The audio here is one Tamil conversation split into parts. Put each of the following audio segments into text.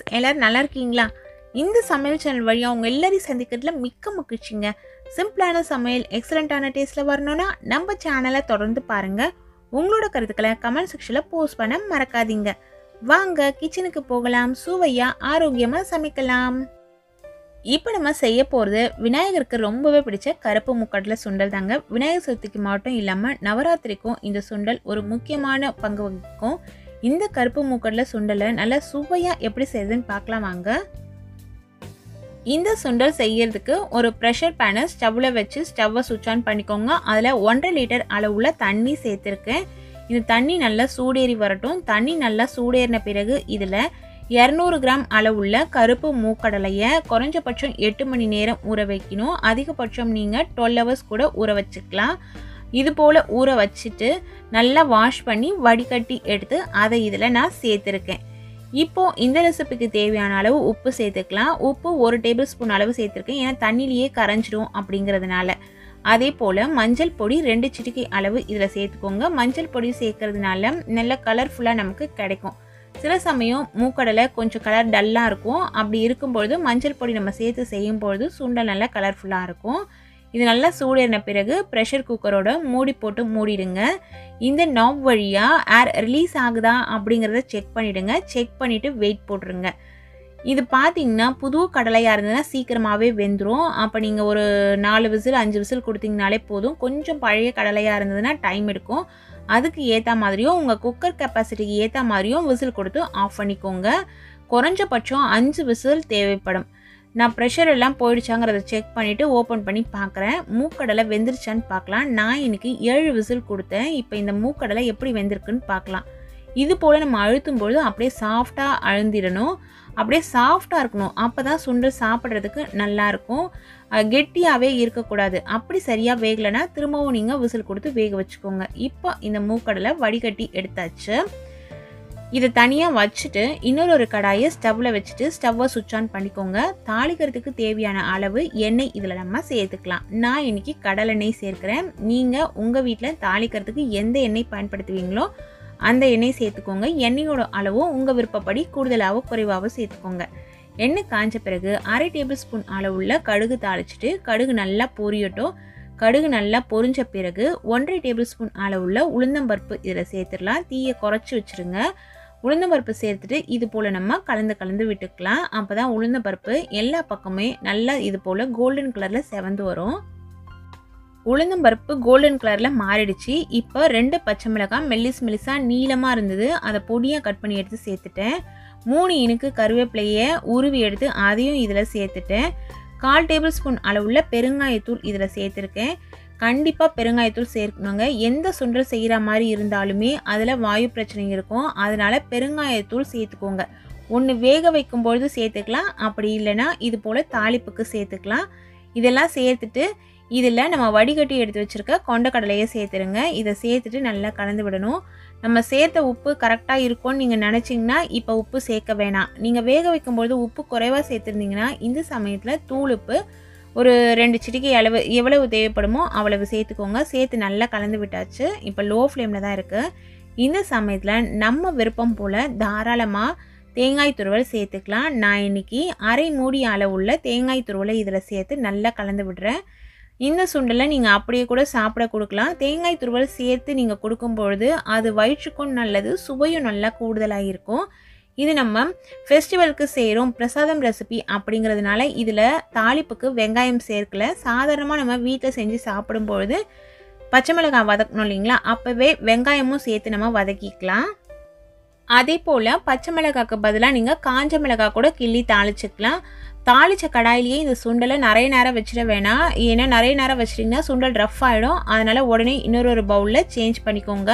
ஃப்ரெண்ட்ஸ், எல்லாரும் நல்லா இருக்கீங்களா? இந்த சமையல் சேனல் வழியா உங்க எல்லாரையும் சந்திக்கிறதுல மிக்க மகிழ்ச்சிங்க. சிம்பிளான சமையல் எக்ஸலண்டான டேஸ்ட்ல வரணும்னா நம்ம சேனலை தொடர்ந்து பாருங்க. உங்களோட கருத்துக்களை கமெண்ட் செக்ஷன்ல போஸ்ட் பண்ண மறக்காதீங்க. வாங்க கிச்சனுக்கு போகலாம், சுவையா ஆரோக்கியமா சமைக்கலாம். இப்போ நம்ம செய்ய போகிறது விநாயகருக்கு ரொம்பவே பிடிச்ச கருப்பு முக்கடலை சுண்டல் தாங்க. விநாயகர் சதுர்த்திக்கு மட்டும் இல்லாமல் நவராத்திரிக்கும் இந்த சுண்டல் ஒரு முக்கியமான பங்கு வகிக்கும். இந்த கருப்பு மூக்கடலை சுண்டலை நல்லா சுவையாக எப்படி செய்யுதுன்னு பார்க்கலாம் வாங்க. இந்த சுண்டல் செய்யறதுக்கு ஒரு ப்ரெஷர் பேனை ஸ்டவ்வில் வச்சு ஸ்டவ்வை சுவிட்ச் ஆன் பண்ணிக்கோங்க. அதில் 1.5 லிட்டர் அளவுள்ள தண்ணி சேர்த்துருக்கேன். இந்த தண்ணி நல்லா சூடேறி வரட்டும். தண்ணி நல்லா சூடேறின பிறகு இதில் 200 கிராம் அளவுள்ள கருப்பு மூக்கடலையை குறைஞ்சபட்சம் 8 மணி நேரம் ஊற வைக்கணும். அதிகபட்சம் நீங்கள் 12 ஹவர்ஸ் கூட ஊற வச்சுக்கலாம். இது போல் ஊற வச்சுட்டு நல்லா வாஷ் பண்ணி வடிகட்டி எடுத்து அதை இதில் நான் சேர்த்துருக்கேன். இப்போது இந்த ரெசிபிக்கு தேவையான அளவு உப்பு சேர்த்துக்கலாம். உப்பு 1 டேபிள் ஸ்பூன் அளவு சேர்த்துருக்கேன், ஏன்னா தண்ணியிலேயே கரைஞ்சிடும் அப்படிங்கிறதுனால. அதே போல் மஞ்சள் பொடி 2 சிட்டிகை அளவு இதில் சேர்த்துக்கோங்க. மஞ்சள் பொடி சேர்க்கறதுனால நல்ல கலர்ஃபுல்லாக நமக்கு கிடைக்கும். சில சமயம் மூக்கடலை கொஞ்சம் கலர் டல்லாக இருக்கும். அப்படி இருக்கும்பொழுது மஞ்சள் பொடி நம்ம சேர்த்து செய்யும்பொழுது சுண்டல் நல்லா கலர்ஃபுல்லாக இருக்கும். இது நல்லா சூடேறின பிறகு ப்ரெஷர் குக்கரோட மூடி போட்டு மூடிடுங்க. இந்த நாப் வழியாக ஏர் ரிலீஸ் ஆகுதா அப்படிங்கிறத செக் பண்ணிவிடுங்க. செக் பண்ணிவிட்டு வெயிட் போட்டுருங்க. இது பார்த்தீங்கன்னா புது கடலையாக இருந்ததுன்னா சீக்கிரமாகவே வெந்துடும். அப்போ நீங்கள் ஒரு 4 விசில் 5 விசில் கொடுத்தீங்கனாலே போதும். கொஞ்சம் பழைய கடலையாக இருந்ததுன்னா டைம் எடுக்கும். அதுக்கு ஏற்ற மாதிரியும் உங்கள் குக்கர் கெப்பாசிட்டிக்கு ஏற்ற மாதிரியும் விசில் கொடுத்து ஆஃப் பண்ணிக்கோங்க. குறைஞ்சபட்சம் 5 விசில் தேவைப்படும். நான் ப்ரெஷர் எல்லாம் போயிடுச்சாங்கிறத செக் பண்ணிவிட்டு ஓப்பன் பண்ணி பார்க்குறேன். மூக்கடலை வெந்துருச்சான்னு பார்க்கலாம். நான் இன்றைக்கி 7 விசில் கொடுத்தேன். இப்போ இந்த மூக்கடலை எப்படி வெந்திருக்குன்னு பார்க்கலாம். இது போல் நம்ம அழுத்தும்பொழுது அப்படியே சாஃப்டாக அழுந்திடணும். அப்படியே சாஃப்டாக இருக்கணும். அப்போ தான் சுண்டல் சாப்பிட்றதுக்கு நல்லாயிருக்கும். கெட்டியாகவே இருக்கக்கூடாது. அப்படி சரியாக வேகலைன்னா திரும்பவும் நீங்கள் விசில் கொடுத்து வேக வச்சுக்கோங்க. இப்போ இந்த மூக்கடலை வடிகட்டி எடுத்தாச்சு. இதை தனியாக வச்சுட்டு இன்னொரு கடாயை ஸ்டவ்வில் வச்சுட்டு ஸ்டவ்வை சுவிட்ச் ஆன் பண்ணிக்கோங்க. தாளிக்கிறதுக்கு தேவையான அளவு எண்ணெய் இதில் நம்ம சேர்த்துக்கலாம். நான் இன்றைக்கி கடலெண்ணெய் சேர்க்குறேன். நீங்கள் உங்கள் வீட்டில் தாளிக்கிறதுக்கு எந்த எண்ணெய் பயன்படுத்துவீங்களோ அந்த எண்ணெய் சேர்த்துக்கோங்க. எண்ணெயோட அளவும் உங்கள் விருப்பப்படி கூடுதலாகவோ குறைவாகவோ சேர்த்துக்கோங்க. எண்ணெய் காய்ஞ்ச பிறகு 1/2 டேபிள் ஸ்பூன் அளவுள்ள கடுகு தாளிச்சிட்டு கடுகு நல்லா பொரியட்டும். கடுகு நல்லா பொரிஞ்ச பிறகு 1.5 டேபிள் ஸ்பூன் அளவுள்ள உளுந்தம்பருப்பு இதில் சேர்த்துடலாம். தீயை குறைச்சி வச்சுருங்க. உளுந்தம்பருப்பு சேர்த்துட்டு இது போல் நம்ம கலந்து விட்டுக்கலாம். அப்போ தான் உளுந்தம்பருப்பு எல்லா பக்கமே நல்லா இது போல் கோல்டன் கலரில் செவந்து வரும். உளுந்தம்பருப்பு கோல்டன் கலரில் மாறிடுச்சு. இப்போ 2 பச்சை மிளகாய் மெல்லிஸாக நீளமாக இருந்தது, அதை பொடியாக கட் பண்ணி எடுத்து சேர்த்துட்டேன். 3 இனுக்கு கருவேப்பிலையை உருவி எடுத்து அதையும் இதில் சேர்த்துட்டேன். 1/4 டேபிள் ஸ்பூன் அளவுள்ள பெருங்காயத்தூள் இதில் சேர்த்துருக்கேன். கண்டிப்பாக பெருங்காயத்தூள் சேர்க்கணுங்க. எந்த சுண்டல் செய்கிற மாதிரி இருந்தாலுமே அதில் வாயு பிரச்சனை இருக்கும். அதனால் பெருங்காயத்தூள் சேர்த்துக்கோங்க. ஒன்று வேக வைக்கும்பொழுது சேர்த்துக்கலாம், அப்படி இல்லைன்னா இது போல் தாளிப்புக்கு சேர்த்துக்கலாம். இதெல்லாம் சேர்த்துட்டு இதில் நம்ம வடிகட்டி எடுத்து வச்சுருக்க கொண்டக்கடலையை சேர்த்துருங்க. இதை சேர்த்துட்டு நல்லா கலந்து விடணும். நம்ம சேர்த்த உப்பு கரெக்டாக இருக்கும்னு நீங்கள் நினச்சிங்கன்னா இப்போ உப்பு சேர்க்க வேணாம். நீங்கள் வேக வைக்கும்பொழுது உப்பு குறைவாக சேர்த்துருந்தீங்கன்னா இந்த சமயத்தில் தூளுப்பு ஒரு 2 சிட்டிகை அளவு எவ்வளவு தேவைப்படுமோ அவ்வளவு சேர்த்துக்கோங்க. சேர்த்து நல்லா கலந்து விட்டாச்சு. இப்போ லோ ஃப்ளேமில் தான் இருக்குது. இந்த சமயத்தில் நம்ம விருப்பம் போல் தாராளமாக தேங்காய் துருவல் சேர்த்துக்கலாம். நான் இன்றைக்கி 1/2 மூடி அளவுள்ள தேங்காய் துருவலை இதில் சேர்த்து நல்லா கலந்து விடுறேன். இந்த சுண்டலை நீங்கள் அப்படியே கூட சாப்பிட கொடுக்கலாம். தேங்காய் துருவல் சேர்த்து நீங்கள் கொடுக்கும்பொழுது அது வயிற்றுக்கும் நல்லது, சுவையும் நல்லா கூடுதலாக இருக்கும். இது நம்ம ஃபெஸ்டிவலுக்கு செய்கிறோம் பிரசாதம் ரெசிபி அப்படிங்கிறதுனால இதில் தாளிப்புக்கு வெங்காயம் சேர்க்கல. சாதாரணமாக நம்ம வீட்டில் செஞ்சு சாப்பிடும்பொழுது பச்சை மிளகாய் வதக்கணும் இல்லைங்களா, அப்போவே வெங்காயமும் சேர்த்து நம்ம வதக்கிக்கலாம். அதே போல் பச்சை மிளகாய்க்கு பதிலாக நீங்கள் காஞ்ச மிளகாய் கூட கிள்ளி தாளிச்சிக்கலாம். தாளித்த கடாயிலேயே இந்த சுண்டலை நிறைய நேரம் வச்சிட வேணாம். ஏன்னா நிறைய நேரம் வச்சிட்டிங்கன்னா சுண்டல் ரஃப் ஆகிடும். அதனால் உடனே இன்னொரு பவுலில் சேஞ்ச் பண்ணிக்கோங்க.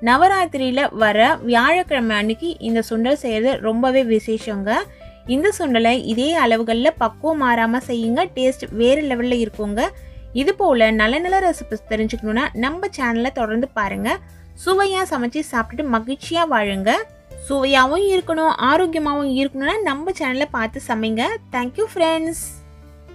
நவராத்திரியில் வர வியாழக்கிழமை அன்னைக்கு இந்த சுண்டல் செய்கிறது ரொம்பவே விசேஷங்க. இந்த சுண்டலை இதே அளவுகளில் பக்குவம் மாறாமல் செய்யுங்க. டேஸ்ட் வேறு லெவலில் இருக்குங்க. இது போல் நல்ல ரெசிபிஸ் தெரிஞ்சுக்கணுன்னா நம்ம சேனலை தொடர்ந்து பாருங்கள். சுவையாக சமைச்சு சாப்பிட்டுட்டு மகிழ்ச்சியாக வாழுங்க. சுவையாகவும் இருக்கணும், ஆரோக்கியமாகவும் இருக்கணும்னா நம்ம சேனலை பார்த்து சமைங்க. Thank you friends.